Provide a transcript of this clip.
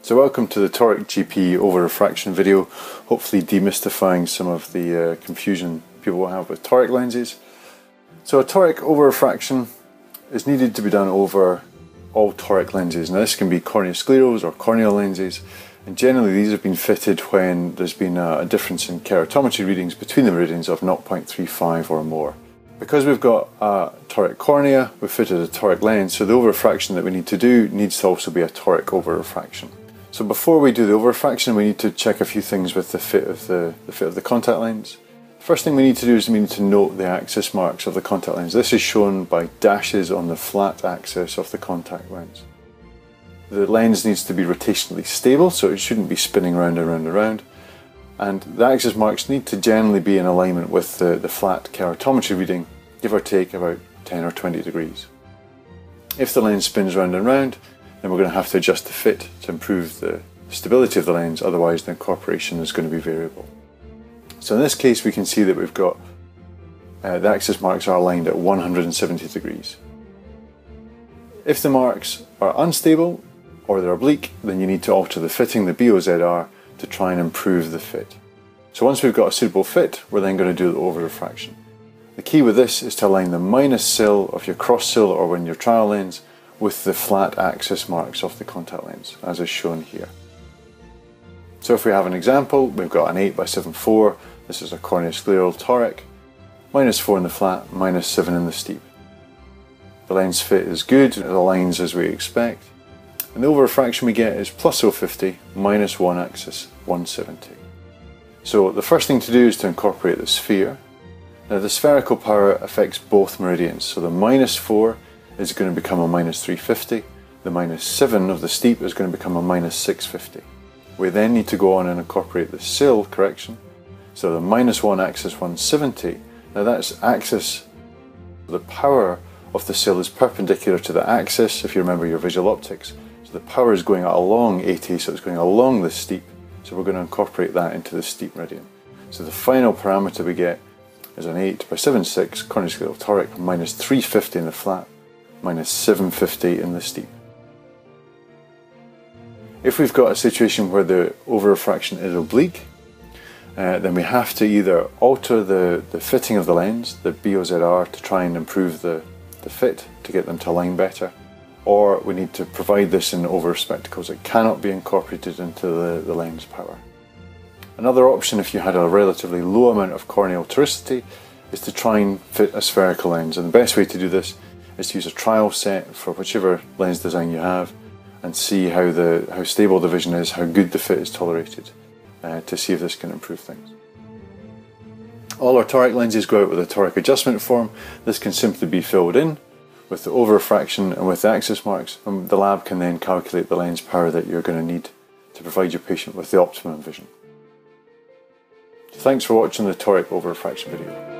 So welcome to the Toric GP over-refraction video, hopefully demystifying some of the confusion people will have with toric lenses. So a toric over-refraction is needed to be done over all toric lenses. Now this can be corneosclerals or corneal lenses, and generally these have been fitted when there's been a difference in keratometry readings between the meridians of 0.35 or more. Because we've got a toric cornea, we've fitted a toric lens, so the over-refraction that we need to do needs to also be a toric over-refraction. So before we do the over-refraction, we need to check a few things with the fit of the contact lens. First thing we need to do is we need to note the axis marks of the contact lens. This is shown by dashes on the flat axis of the contact lens. The lens needs to be rotationally stable, so it shouldn't be spinning round and round and round. And the axis marks need to generally be in alignment with the flat keratometry reading, give or take about 10 or 20 degrees. If the lens spins round and round, then we're going to have to adjust the fit to improve the stability of the lens, otherwise the incorporation is going to be variable. So in this case we can see that we've got the axis marks are aligned at 170 degrees. If the marks are unstable or they're oblique, then you need to alter the fitting, the BOZR, to try and improve the fit. So once we've got a suitable fit, we're then going to do the over-refraction. The key with this is to align the minus sill of your cross sill or in your trial lens with the flat axis marks of the contact lens, as is shown here. So if we have an example, we've got an 8x7.4, this is a corneoscleral toric, -4 in the flat, -7 in the steep. The lens fit is good, it aligns as we expect, and the over-refraction we get is plus 050, -1 axis, 170. So the first thing to do is to incorporate the sphere. Now the spherical power affects both meridians, so the -4 is going to become a -350, the -7 of the steep is going to become a -650. We then need to go on and incorporate the sill correction, so the -1 axis 170, now that's axis, the power of the sill is perpendicular to the axis, if you remember your visual optics, so the power is going along AT, so it's going along the steep, so we're going to incorporate that into the steep meridian. So the final parameter we get is an 8x7.6 corneoscleral toric, -350 in the flat, -750 in the steep. If we've got a situation where the over-refraction is oblique, then we have to either alter the fitting of the lens, the BOZR, to try and improve the fit, to get them to align better, or we need to provide this in over spectacles. It cannot be incorporated into the lens power. Another option, if you had a relatively low amount of corneal toricity, is to try and fit a spherical lens, and the best way to do this is to use a trial set for whichever lens design you have and see how stable the vision is, how good the fit is tolerated, to see if this can improve things. All our toric lenses go out with a toric adjustment form. This can simply be filled in with the over-refraction and with the axis marks, and the lab can then calculate the lens power that you're going to need to provide your patient with the optimum vision. Thanks for watching the toric over-refraction video.